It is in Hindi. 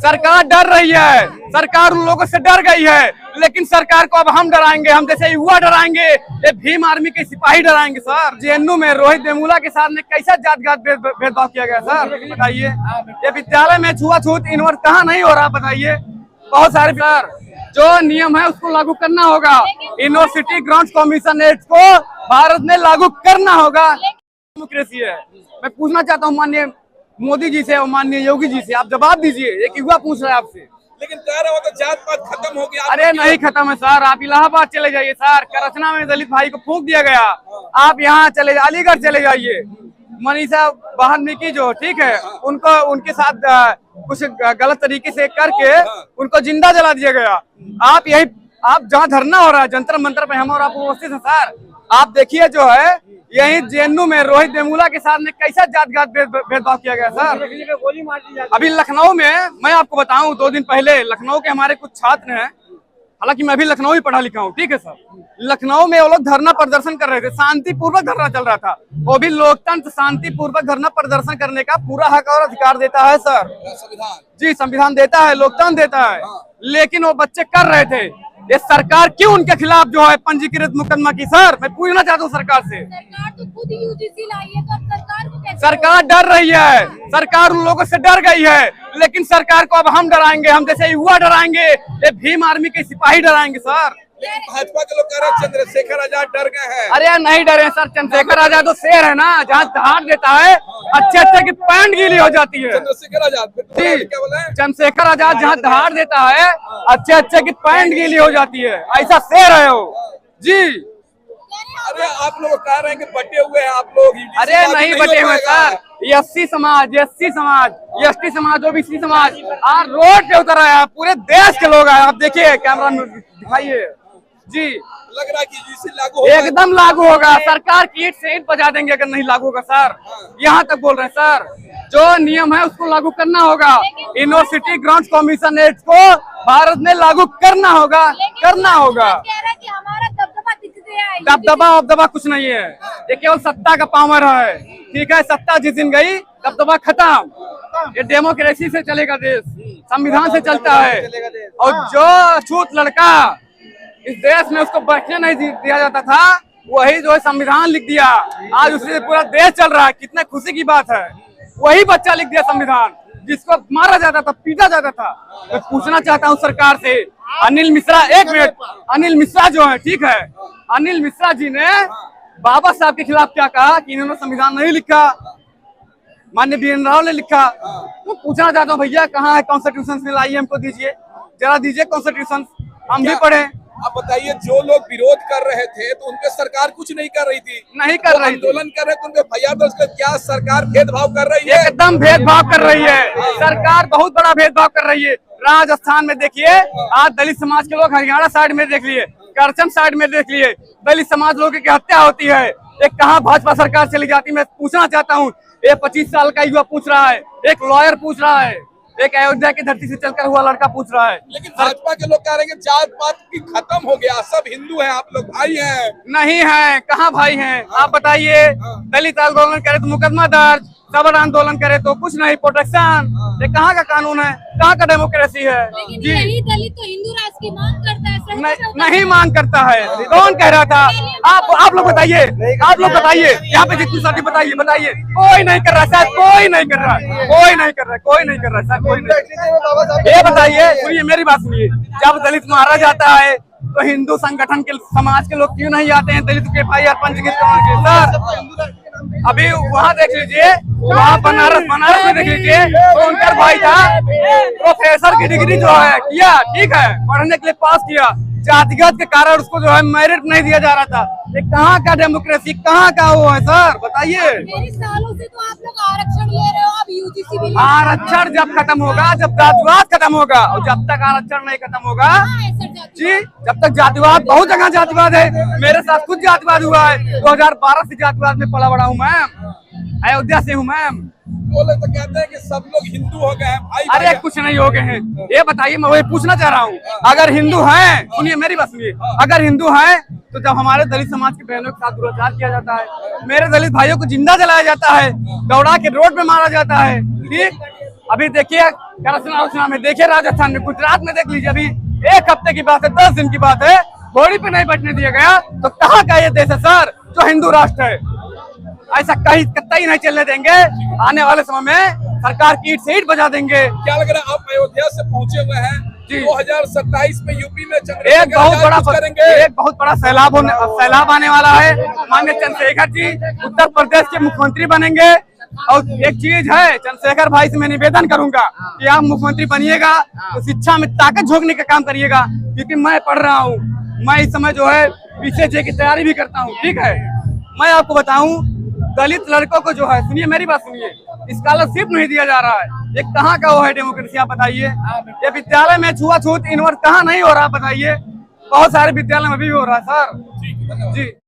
सरकार डर रही है, सरकार उन लोगों से डर गई है, लेकिन सरकार को अब हम डराएंगे, हम जैसे युवा डराएंगे, ये भीम आर्मी के सिपाही डराएंगे। सर जेएनयू में रोहित वेमुला के साथ में कैसा जात-पात भेदभाव किया गया सर, बताइए। ये विद्यालय में छुआछूत इन्वर्ट कहाँ नहीं हो रहा, बताइए। बहुत सारे सर जो नियम है उसको लागू करना होगा। यूनिवर्सिटी ग्रांट्स कमीशन एक्ट को भारत में लागू करना होगा। डेमोक्रेसी है। मैं पूछना चाहता हूँ माननीय मोदी जी से और माननीय योगी जी से, आप जवाब दीजिए। एक युवा पूछ रहा है आपसे। लेकिन कह रहे हो तो जात पात खत्म हो गया। अरे नहीं खत्म है सर, आप इलाहाबाद चले जाइए सर, करचना में दलित भाई को फूंक दिया गया। आप यहाँ चले, अलीगढ़ चले जाइए, मनीषा वाल्मीकि जो ठीक है, उनको उनके साथ कुछ गलत तरीके से करके उनको जिंदा जला दिया गया। आप यही, आप जहाँ धरना हो रहा है जंतर मंतर पे, हम और आप उपस्थित हैं सर। आप देखिए जो है यही जेएनयू में रोहित वेमुला के साथ में कैसा जात-पात भेदभाव किया गया सर। गोली मार दी जाती है। अभी लखनऊ में मैं आपको बताऊं, 2 दिन पहले लखनऊ के हमारे कुछ छात्र हैं, हालांकि मैं भी लखनऊ ही पढ़ा लिखा हूँ, ठीक है सर। लखनऊ में वो लोग धरना प्रदर्शन कर रहे थे, शांतिपूर्वक धरना चल रहा था। वो भी लोकतंत्र शांतिपूर्वक धरना प्रदर्शन करने का पूरा हक और अधिकार देता है सर। संविधान जी संविधान देता है, लोकतंत्र देता है, लेकिन वो बच्चे कर रहे थे। ये सरकार क्यों उनके खिलाफ जो है पंजीकृत मुकदमा की सर, मैं पूछना चाहता हूँ सरकार से। सरकार तो खुद यूजीसी लाई है, तो अब सरकार को कैसे? सरकार डर रही है, सरकार उन लोगों से डर गई है, लेकिन सरकार को अब हम डराएंगे, हम जैसे युवा डराएंगे, ये भीम आर्मी के सिपाही डराएंगे सर। लेकिन भाजपा के लोग कह रहे हैं चंद्रशेखर आजाद डर गए हैं। अरे नहीं डरे सर, चंद्रशेखर आजाद तो शेर है ना, जहाँ दहाड़ देता है अच्छे की पैंट गीली हो जाती है। चंद्रशेखर आजाद जी, क्या बोले? चंद्रशेखर आजाद जहाँ दहाड़ देता है अच्छे की पैंट गीली हो जाती है, ऐसा शेर है वो जी। अरे आप लोग कह रहे हैं कि बटे हुए हैं आप लोग। अरे नहीं बटे हुए सर, एससी समाज, एसटी समाज, ओबीसी समाज आज रोड पे उतर आया, पूरे देश के लोग आए। आप देखिए, कैमरा में दिखाइए जी। लग रहा है कि यूजीसी लागू होगा। एकदम लागू होगा, सरकार की ईंट से ईंट बजा देंगे अगर नहीं लागू होगा सर। यहाँ तक बोल रहे हैं सर, जो नियम है उसको लागू करना होगा। यूनिवर्सिटी ग्रांट्स कमीशन एक्ट को भारत में लागू करना होगा, करना होगा। कह रहा है कि हमारा दबदबा दिख गया है। दबदबा कुछ नहीं है, ये केवल सत्ता का पावर है, ठीक है। सत्ता जिस दिन गई दबदबा खत्म। ये डेमोक्रेसी से चलेगा देश, संविधान से चलता है। और जो छूत लड़का इस देश में उसको बैठने नहीं दिया जाता था, वही जो है संविधान लिख दिया, आज उससे पूरा देश चल रहा है। कितने खुशी की बात है, वही बच्चा लिख दिया संविधान, जिसको मारा जाता था, पीटा जाता था। मैं पूछना चाहता हूँ सरकार से, अनिल मिश्रा, एक मिनट, अनिल मिश्रा जो है ठीक है, अनिल मिश्रा जी ने बाबा साहब के खिलाफ क्या कहा कि इन्होंने संविधान नहीं लिखा, माननीय बीएन राव ने लिखा। तो पूछना चाहता हूँ भैया कहाँ है कॉन्स्टिट्यूशन में, लाइए हमको दीजिए, जरा दीजिए कॉन्स्टिट्यूशन, हम भी पढ़े। आप बताइए, जो लोग विरोध कर रहे थे तो उनपे सरकार कुछ नहीं कर रही थी, नहीं कर रही थी, आंदोलन कर रहे थे, उनपे फैया दर्ज कर, क्या सरकार भेदभाव कर रही है? एकदम भेदभाव कर रही है सरकार, बहुत बड़ा भेदभाव कर रही है। राजस्थान में देखिए, आज दलित समाज के लोग, हरियाणा साइड में देख लिए, करचन साइड में देख लिए, दलित समाज लोगों की हत्या होती है। एक कहाँ भाजपा सरकार चली जाती, मैं पूछना चाहता हूँ। ये 25 साल का युवा पूछ रहा है, एक लॉयर पूछ रहा है, एक अयोध्या की धरती से चलकर हुआ लड़का पूछ रहा है। लेकिन भाजपा के लोग कह रहे हैं कि जात पात की खत्म हो गया, सब हिंदू हैं, आप लोग भाई हैं। नहीं है, कहाँ भाई हैं आप बताइए। दलित आंदोलन करे तो मुकदमा दर्ज, सबर आंदोलन करे तो कुछ नहीं, प्रोटेक्शन। ये कहाँ का कानून है, कहाँ का डेमोक्रेसी है लेकिन यही दलित तो हिंदू राष्ट्र की मांग करता है, नहीं मांग करता है। कौन कह रहा था? आप लोग बताइए, आप लोग बताइए, यहाँ पे जितनी साथी बताइए, कोई नहीं कर रहा शायद, कोई नहीं कर रहा, कोई नहीं कर रहा, कोई नहीं कर रहा शायद, कोई नहीं। ये बताइए, सुनिए मेरी बात सुनिए, जब दलित मारा जाता है तो हिंदू संगठन के समाज के लोग क्यों नहीं आते हैं दलित के FIR पंजीकृत करने के? सर अभी वहाँ देख लीजिए, वहाँ बनारस में देख लीजिए, तो उनका भाई था, प्रोफेसर की डिग्री जो है किया, ठीक है, पढ़ने के लिए पास किया, जातिगत के कारण उसको जो है मेरिट नहीं दिया जा रहा था। ये कहाँ का डेमोक्रेसी, कहाँ का वो है सर, बताइए। मेरे सालों से तो आप लोग आरक्षण ले रहे हो, अब यूजीसी भी आरक्षण जब खत्म होगा, जब जातिवाद खत्म होगा, और जब तक आरक्षण नहीं खत्म होगा जी, जब तक जातिवाद, बहुत जगह जातिवाद है, मेरे साथ खुद जातिवाद हुआ है, 2012 से जातिवाद में पला बड़ा हूँ मैम, अयोध्या से हूँ मैम। बोले तो कहते हैं कि सब लोग हिंदू हो गए हैं भाई। अरे कुछ नहीं हो गए हैं, ये बताइए, मैं वही पूछना चाह रहा हूँ। अगर हिंदू हैं, सुनिए मेरी बात सुनिए, अगर हिंदू हैं तो जब हमारे दलित समाज की बहनों के साथ दुराचार किया जाता है, मेरे दलित भाइयों को जिंदा जलाया जाता है, दौड़ा के रोड पे मारा जाता है, ठीक, अभी देखिए करसना में, देखिए राजस्थान में, गुजरात में देख लीजिए, अभी 1 हफ्ते की बात है, 10 दिन की बात है, घोड़ी पे नहीं बैठने दिया गया। तो कहाँ का ये देश है सर जो हिंदू राष्ट्र है? ऐसा कहीं कतई नहीं चलने देंगे। आने वाले समय में सरकार की ईंट से ईंट बजा देंगे। क्या लग रहा है, आप अयोध्या से पहुंचे हुए हैं, 2027 में यूपी में एक बहुत बड़ा सैलाब आने वाला है। माननीय चंद्रशेखर जी उत्तर प्रदेश के मुख्यमंत्री बनेंगे। और एक चीज है, चंद्रशेखर भाई से मैं निवेदन करूंगा कि आप मुख्यमंत्री बनिएगा तो शिक्षा में ताकत झोंकने का काम करिएगा, क्योंकि मैं पढ़ रहा हूँ, मैं इस समय जो है पीछे की तैयारी भी करता हूँ। ठीक है, मैं आपको बताऊं, दलित लड़कों को जो है, सुनिए मेरी बात सुनिए, स्कॉलरशिप नहीं दिया जा रहा है। ये कहाँ का वो है डेमोक्रेसी, आप बताइए? ये विद्यालय में छुआछूत इनवर्ट कहाँ नहीं हो रहा, बताइए? बहुत सारे विद्यालय में भी हो रहा है सर जी।